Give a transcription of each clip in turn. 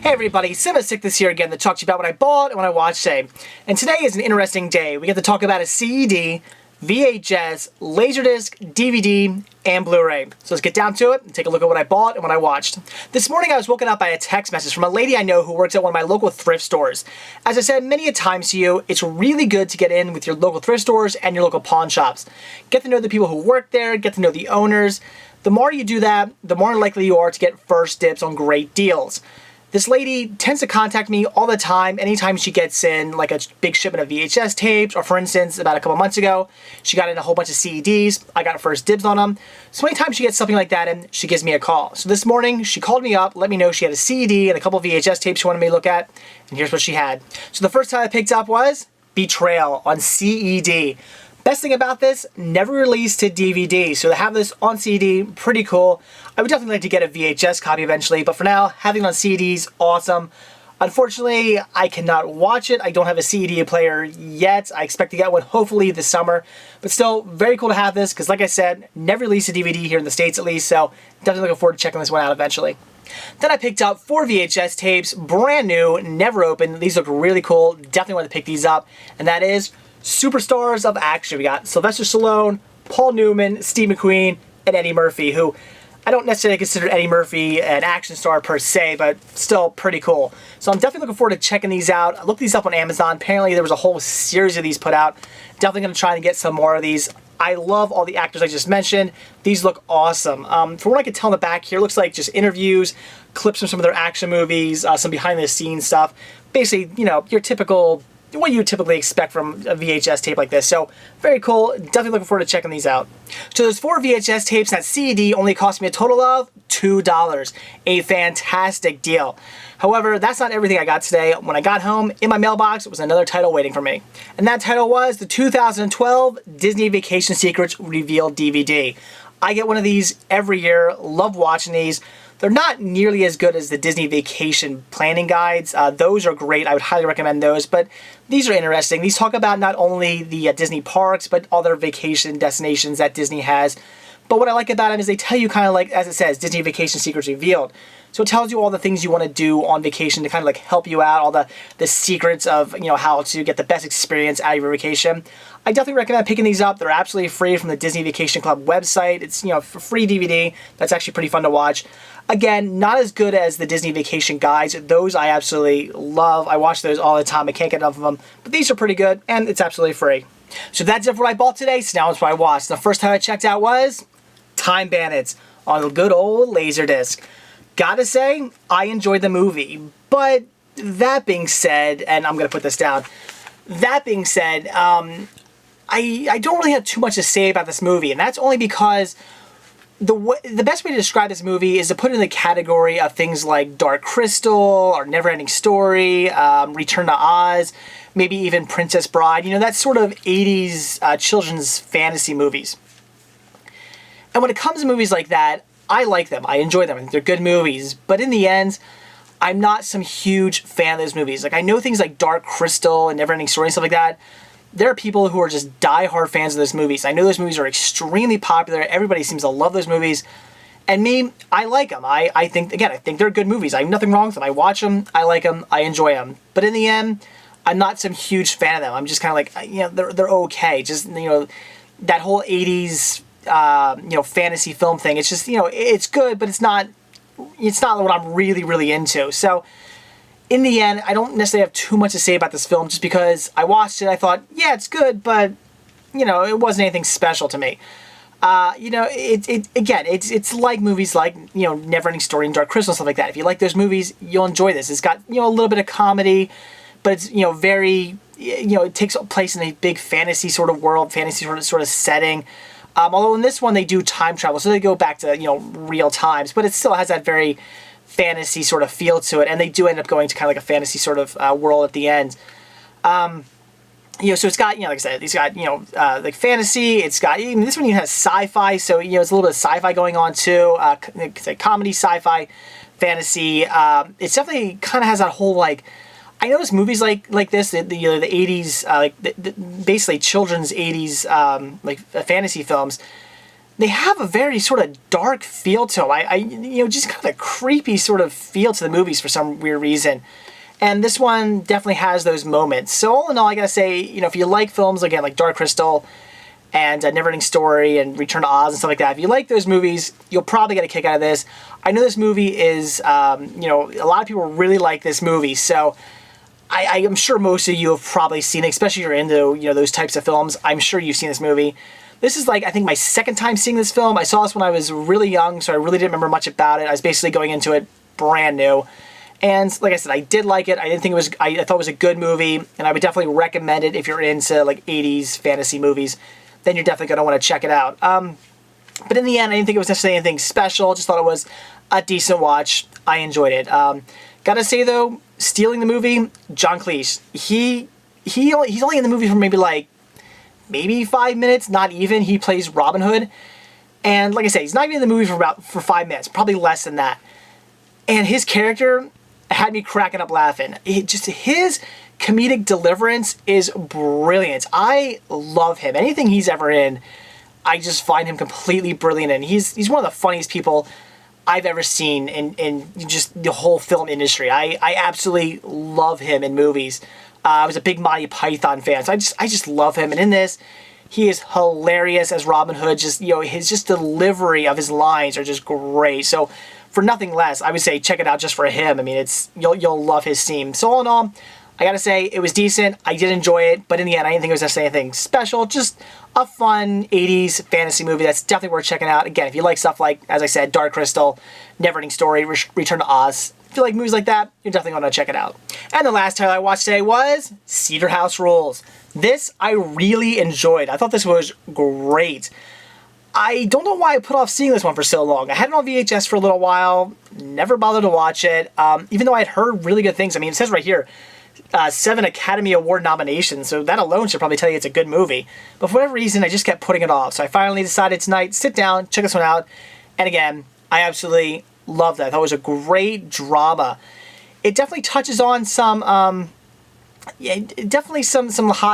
Hey everybody, Sylvester this here again to talk to you about what I bought and what I watched today. And today is an interesting day. We get to talk about a CD, VHS, Laserdisc, DVD, and Blu-ray. So let's get down to it and take a look at what I bought and what I watched. This morning I was woken up by a text message from a lady I know who works at one of my local thrift stores. As I said many a times to you, it's really good to get in with your local thrift stores and your local pawn shops. Get to know the people who work there, get to know the owners. The more you do that, the more likely you are to get first dibs on great deals. This lady tends to contact me all the time, anytime she gets in like a big shipment of VHS tapes, or for instance, about a couple months ago, she got in a whole bunch of CDs. I got first dibs on them. So anytime she gets something like that in, she gives me a call. So this morning, she called me up, let me know she had a CD and a couple of VHS tapes she wanted me to look at, and here's what she had. So the first time I picked up was Betrayal on CED. Best thing about this, never released to DVD, so to have this on CD, pretty cool. I would definitely like to get a VHS copy eventually, but for now, having it on CDs, awesome. Unfortunately, I cannot watch it. I don't have a CD player yet. I expect to get one hopefully this summer, but still very cool to have this because like I said, never released a DVD here in the States at least, so definitely looking forward to checking this one out eventually. Then I picked up 4 VHS tapes, brand new, never opened. These look really cool. Definitely want to pick these up, and that is Superstars of Action. We got Sylvester Stallone, Paul Newman, Steve McQueen, and Eddie Murphy, who I don't necessarily consider Eddie Murphy an action star per se, but still pretty cool. So I'm definitely looking forward to checking these out. I looked these up on Amazon. Apparently there was a whole series of these put out. Definitely going to try and get some more of these. I love all the actors I just mentioned. These look awesome. From what I can tell in the back here, it looks like just interviews, clips from some of their action movies, some behind the scenes stuff. Basically, you know, your typical, what you would typically expect from a VHS tape like this. So very cool. Definitely looking forward to checking these out. So those 4 VHS tapes, that CD only cost me a total of $2. A fantastic deal. However, that's not everything I got today. When I got home, in my mailbox was another title waiting for me. And that title was the 2012 Disney Vacation Secrets Revealed DVD. I get one of these every year. Love watching these. They're not nearly as good as the Disney Vacation Planning Guides. Those are great. I would highly recommend those, but these are interesting. These talk about not only the Disney parks, but other vacation destinations that Disney has. But what I like about them is they tell you kind of like, as it says, Disney Vacation Secrets Revealed. So it tells you all the things you want to do on vacation to kind of like help you out, all the secrets of, you know, how to get the best experience out of your vacation. I definitely recommend picking these up. They're absolutely free from the Disney Vacation Club website. It's, you know, for free DVD. That's actually pretty fun to watch. Again, not as good as the Disney Vacation Guides. Those I absolutely love. I watch those all the time. I can't get enough of them. But these are pretty good, and it's absolutely free. So that's it for what I bought today. So now it's what I watched. The first time I checked out was Time Bandits on the good old Laserdisc. Gotta say, I enjoyed the movie. But that being said, and I'm going to put this down. That being said, I don't really have too much to say about this movie. And that's only because the best way to describe this movie is to put it in the category of things like Dark Crystal or Never-Ending Story, Return to Oz, maybe even Princess Bride. You know, that sort of 80s children's fantasy movies. And when it comes to movies like that, I like them. I enjoy them. I think they're good movies. But in the end, I'm not some huge fan of those movies. Like, I know things like Dark Crystal and Never-Ending Story and stuff like that. There are people who are just die-hard fans of those movies. I know those movies are extremely popular. Everybody seems to love those movies. And me, I like them. I think, again, I think they're good movies. I have nothing wrong with them. I watch them. I like them. I enjoy them. But in the end, I'm not some huge fan of them. I'm just kind of like, you know, they're okay. Just, you know, that whole 80s, you know, fantasy film thing. It's just, you know, it's good, but it's not what I'm really, really into. So in the end, I don't necessarily have too much to say about this film just because I watched it, I thought, yeah, it's good, but, you know, it wasn't anything special to me. You know, it's like movies like, you know, Never-Ending Story and Dark Crystal and stuff like that. If you like those movies, you'll enjoy this. It's got, you know, a little bit of comedy, but it's, you know, very, you know, it takes place in a big fantasy sort of world, fantasy sort of setting. Although in this one they do time travel, so they go back to, you know, real times, but it still has that very fantasy sort of feel to it, and they do end up going to kind of like a fantasy sort of world at the end. You know, so it's got, you know, like I said, it's got, you know, like fantasy. It's got, even this one even has sci-fi, so, you know, it's a little bit of sci-fi going on too. It's like comedy, sci-fi, fantasy. It's definitely kind of has that whole like, I notice movies like this, the 80s, like basically children's 80s like fantasy films. they have a very sort of dark feel to them. Just kind of a creepy sort of feel to the movies for some weird reason. And this one definitely has those moments. So all in all, I gotta say, if you like films, again, like Dark Crystal and Neverending Story and Return to Oz and stuff like that, if you like those movies, you'll probably get a kick out of this. I know this movie is, a lot of people really like this movie, so I am sure most of you have probably seen it, especially if you're into, those types of films. I'm sure you've seen this movie. This is I think my second time seeing this film. I saw this when I was really young, so I really didn't remember much about it. I was basically going into it brand new. And like I said, I did like it. I didn't think it was, I thought it was a good movie, and I would definitely recommend it if you're into 80s fantasy movies. Then you're definitely going to want to check it out. But in the end, I didn't think it was necessarily anything special. Just thought it was a decent watch. I enjoyed it. Gotta say though, stealing the movie, John Cleese. He's only in the movie for maybe 5 minutes, not even. He plays Robin Hood, and like I said, he's not even in the movie for 5 minutes, probably less than that. And his character had me cracking up laughing. His comedic deliverance is brilliant. I love him. Anything he's ever in, I just find him completely brilliant, and he's one of the funniest people I've ever seen in just the whole film industry. I absolutely love him in movies. I was a big Monty Python fan, so I just love him. And in this, he is hilarious as Robin Hood. His delivery of his lines are just great. So for nothing less, I would say check it out just for him. I mean, you'll love his theme. So all in all, I gotta say it was decent. I did enjoy it, but in the end, I didn't think it was necessarily anything special. Just a fun 80s fantasy movie that's definitely worth checking out. Again, if you like stuff like, as I said, Dark Crystal, Neverending Story, Return to Oz, if you like movies like that, you're definitely going to check it out. And the last title I watched today was Cider House Rules. This I really enjoyed. I thought this was great. I don't know why I put off seeing this one for so long. I had it on VHS for a little while, never bothered to watch it, even though I had heard really good things. I mean, it says right here, 7 Academy Award nominations, so that alone should probably tell you it's a good movie. But for whatever reason, I just kept putting it off. So I finally decided tonight, sit down, check this one out. And again, I absolutely loved it. I thought it was a great drama. It definitely touches on some hot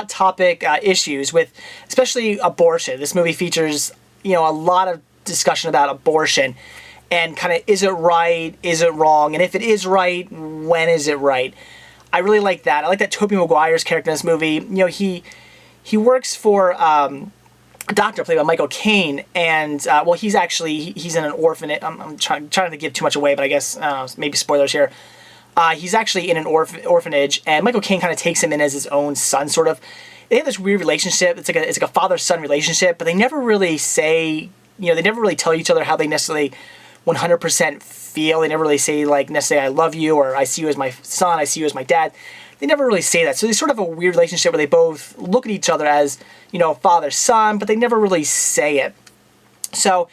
topic issues with, especially abortion. This movie features, a lot of discussion about abortion and kind of, is it right, is it wrong, and if it is right, when is it right? I really like that. I like that Tobey Maguire's character in this movie. He works for a doctor played by Michael Caine, and he's in an orphanage. I'm trying to give too much away, but I guess maybe spoilers here. He's actually in an orphanage, and Michael Caine kind of takes him in as his own son, sort of. They have this weird relationship. It's like a father-son relationship, but they never really say, they never really tell each other how they necessarily 100% feel. They never really say necessarily I love you, or I see you as my son, I see you as my dad. They never really say that. So they sort of have a weird relationship where they both look at each other as, father, son, but they never really say it. So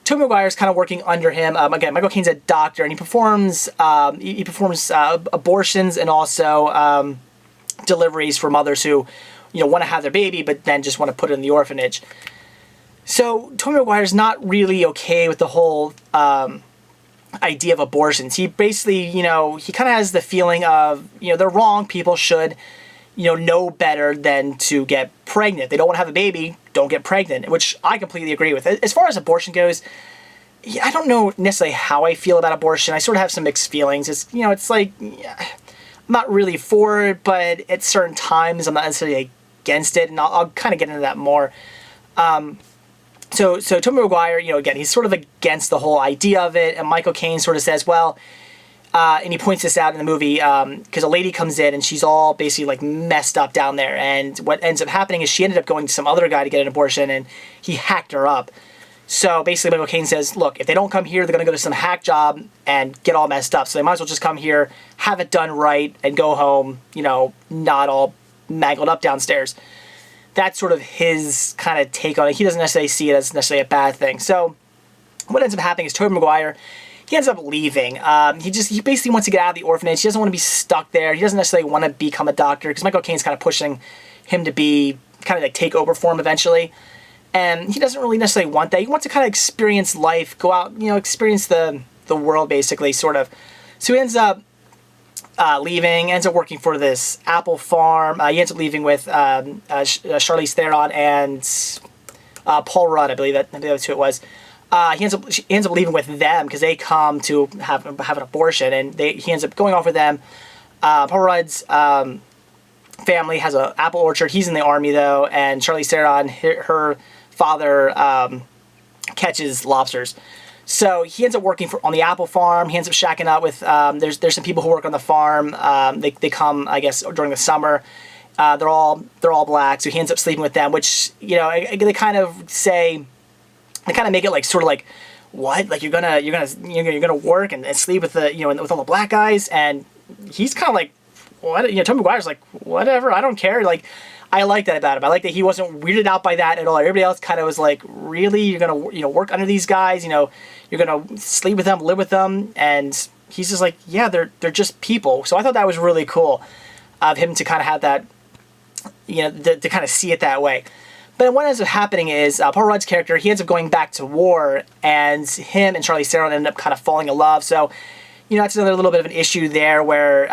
Tobey Maguire's kind of working under him. Again, Michael Caine's a doctor, and he performs abortions and also deliveries for mothers who, want to have their baby, but then just want to put it in the orphanage. So Tobey Maguire's not really okay with the whole idea of abortions. He basically, he kind of has the feeling of, they're wrong. People should, know better than to get pregnant. They don't want to have a baby, don't get pregnant, which I completely agree with. As far as abortion goes, I don't know necessarily how I feel about abortion. I sort of have some mixed feelings. It's, I'm not really for it, but at certain times I'm not necessarily against it, and I'll kind of get into that more. So Tobey Maguire, again, he's sort of against the whole idea of it, and Michael Caine sort of says, well, and he points this out in the movie, because a lady comes in and she's all basically messed up down there, and what ends up happening is she ended up going to some other guy to get an abortion, and he hacked her up. So basically Michael Caine says, look, if they don't come here, they're going to go to some hack job and get all messed up, so they might as well just come here, have it done right, and go home, not all mangled up downstairs. That's sort of his kind of take on it. He doesn't necessarily see it as necessarily a bad thing. So what ends up happening is Tobey Maguire, he ends up leaving. He basically wants to get out of the orphanage. He doesn't want to be stuck there. He doesn't necessarily want to become a doctor, because Michael Caine's kind of pushing him to be, kind of take over for him eventually. And he doesn't really necessarily want that. He wants to kind of experience life, go out, experience the world basically, sort of. So he ends up leaving, ends up working for this apple farm. He ends up leaving with Charlize Theron and Paul Rudd, I believe that's who it was. She ends up leaving with them because they come to have an abortion, and he ends up going off with them. Paul Rudd's family has an apple orchard. He's in the army though, and Charlize Theron, her father, catches lobsters. So he ends up working on the apple farm. He ends up shacking up with there's some people who work on the farm. They come, I guess, during the summer. They're all black, so he ends up sleeping with them. Which, you know, they kind of make it like sort of like, what? Like you're gonna work and sleep with with all the black guys, and he's kind of like, what? You know, Tobey Maguire's like, whatever, I don't care. Like, I like that about him. I like that he wasn't weirded out by that at all. Everybody else kind of was like, really? You're gonna work under these guys? You're gonna sleep with them, live with them? And he's just like, yeah, they're just people. So I thought that was really cool of him to kind of have that, to kind of see it that way. But what ends up happening is Paul Rudd's character, he ends up going back to war, and him and Charlize Theron end up kind of falling in love. So, that's another little bit of an issue there where,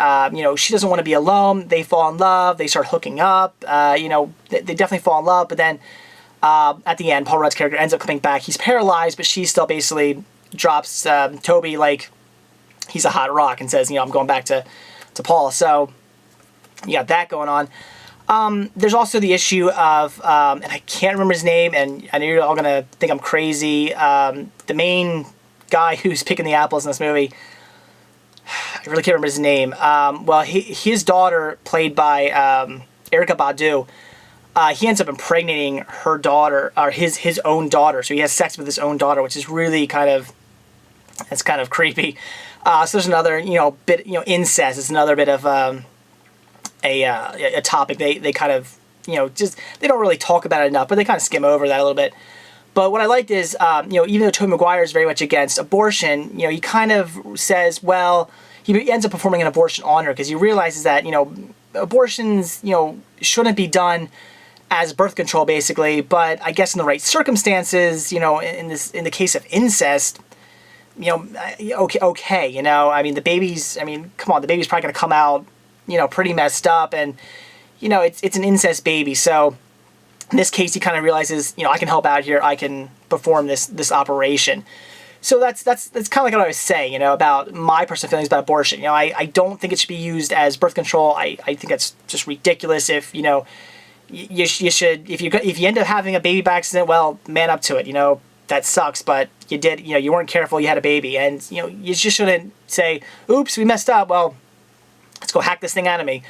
she doesn't want to be alone. They fall in love. They start hooking up. They definitely fall in love. But then at the end, Paul Rudd's character ends up coming back. He's paralyzed, but she still basically drops Toby like he's a hot rock and says, I'm going back to Paul. So you got that going on. There's also the issue of, and I can't remember his name, and I know you're all going to think I'm crazy, the main guy who's picking the apples in this movie, I really can't remember his name. His daughter, played by Erykah Badu, he ends up impregnating her daughter, or his own daughter, so he has sex with his own daughter, which is really kind of creepy. So there's another, bit, incest is another bit of a topic they kind of, they don't really talk about it enough, but they kind of skim over that a little bit. But what I liked is, even though Tobey Maguire is very much against abortion, he kind of says, well, he ends up performing an abortion on her because he realizes that, abortions, shouldn't be done as birth control basically, but I guess in the right circumstances, in the case of incest, okay, I mean, come on, the baby's probably going to come out, pretty messed up, and, it's an incest baby, so in this case, he kind of realizes, I can help out here. I can perform this operation. So that's kind of like what I was saying, about my personal feelings about abortion. I don't think it should be used as birth control. I think that's just ridiculous. If you should, if you end up having a baby by accident, well, man up to it. That sucks, but you did. You weren't careful. You had a baby, and you just shouldn't say, "Oops, we messed up." Well, let's go hack this thing out of me.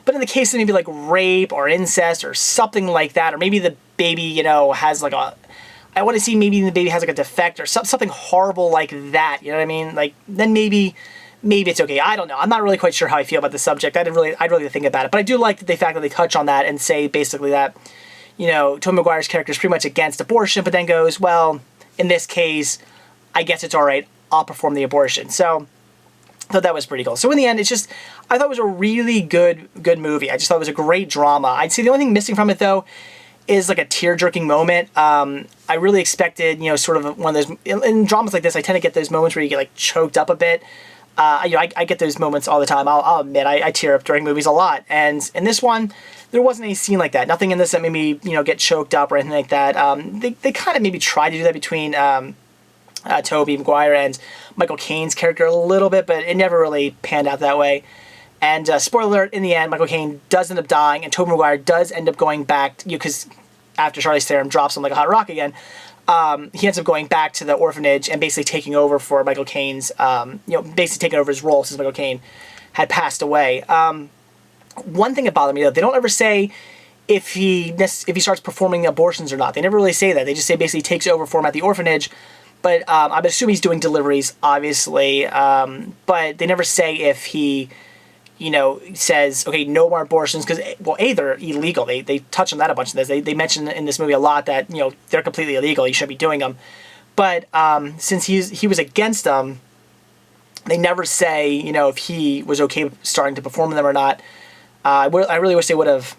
But in the case of maybe like rape or incest or something like that, or maybe the baby, has like I want to see maybe the baby has like a defect or something horrible like that. You know what I mean? Like, then maybe it's okay. I don't know. I'm not really quite sure how I feel about the subject. I'd really think about it. But I do like the fact that they touch on that and say basically that, Tobey Maguire's character is pretty much against abortion, but then goes, well, in this case, I guess it's all right. I'll perform the abortion. So I thought that was pretty cool. So in the end, I thought it was a really good movie. I just thought it was a great drama. I'd say the only thing missing from it, though, is like a tear-jerking moment. I really expected, sort of one of those, in dramas like this, I tend to get those moments where you get like choked up a bit. I get those moments all the time. I'll admit, I tear up during movies a lot. And in this one, there wasn't any scene like that. Nothing in this that made me, get choked up or anything like that. They kind of maybe tried to do that between Tobey Maguire and Michael Caine's character a little bit, but it never really panned out that way. And spoiler alert, in the end, Michael Caine does end up dying, and Tobey Maguire does end up going back, because after Charlize Theron drops him like a hot rock again, he ends up going back to the orphanage and basically taking over for Michael Caine's, basically taking over his role since Michael Caine had passed away. One thing that bothered me, though, they don't ever say if he starts performing abortions or not. They never really say that. They just say basically he takes over for him at the orphanage. But I would assume he's doing deliveries, obviously. But they never say if he, says, okay, no more abortions. Because, well, A, they're illegal. They touch on that a bunch of this. They mention in this movie a lot that, they're completely illegal. You shouldn't be doing them. But since he was against them, they never say, if he was okay starting to perform them or not. I really wish they would have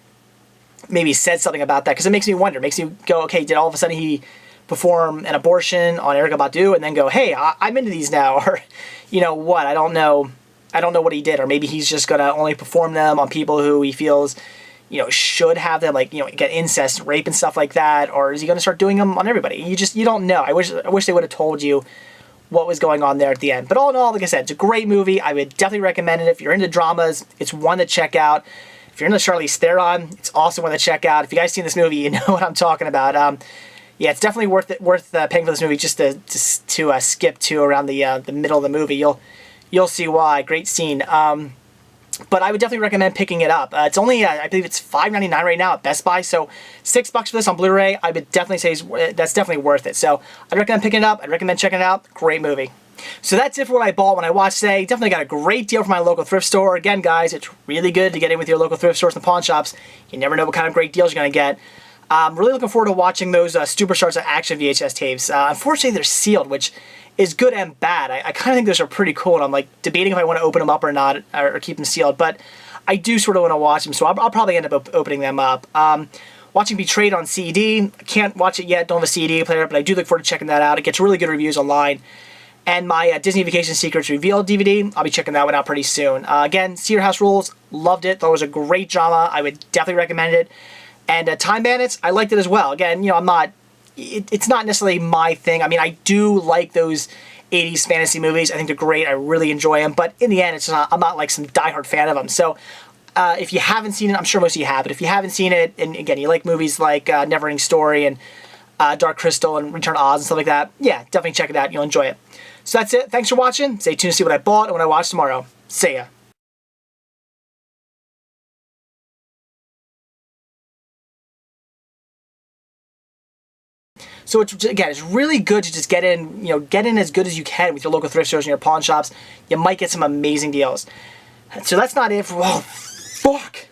maybe said something about that. Because it makes me wonder. It makes me go, okay, did all of a sudden he perform an abortion on Erykah Badu and then go, hey, I'm into these now, or what? I don't know what he did, or maybe he's just gonna only perform them on people who he feels, should have them, like, get incest, rape, and stuff like that, or is he going to start doing them on everybody? You don't know. I wish they would have told you what was going on there at the end. But all in all, like I said, it's a great movie. I would definitely recommend it. If you're into dramas, it's one to check out. If you're into Charlize Theron, it's also one to check out. If you guys seen this movie, you know what I'm talking about. Yeah, it's definitely worth paying for this movie just to skip to around the middle of the movie. You'll see why. Great scene. But I would definitely recommend picking it up. It's only, I believe it's $5.99 right now at Best Buy, so $6 for this on Blu-ray. I would definitely say that's definitely worth it. So I'd recommend picking it up. I'd recommend checking it out. Great movie. So that's it for what I bought when I watched today. Definitely got a great deal from my local thrift store. Again, guys, it's really good to get in with your local thrift stores and pawn shops. You never know what kind of great deals you're going to get. I'm really looking forward to watching those Superstars of Action VHS tapes. Unfortunately, they're sealed, which is good and bad. I kind of think those are pretty cool, and I'm like debating if I want to open them up or not, or keep them sealed. But I do sort of want to watch them, so I'll probably end up opening them up. Watching Betrayal on CD. I can't watch it yet, don't have a CD player, but I do look forward to checking that out. It gets really good reviews online. And my Disney Vacation Secrets Revealed DVD, I'll be checking that one out pretty soon. Again, Cider House Rules, loved it. Thought it was a great drama. I would definitely recommend it. And Time Bandits, I liked it as well. Again, I'm not, it's not necessarily my thing. I mean, I do like those 80s fantasy movies. I think they're great. I really enjoy them. But in the end, I'm not like some diehard fan of them. So if you haven't seen it, I'm sure most of you have, but if you haven't seen it, and again, you like movies like Neverending Story and Dark Crystal and Return to Oz and stuff like that, yeah, definitely check it out. You'll enjoy it. So that's it. Thanks for watching. Stay tuned to see what I bought and what I watch tomorrow. See ya. So it's really good to just get in as good as you can with your local thrift stores and your pawn shops. You might get some amazing deals. So that's not it for, oh, fuck.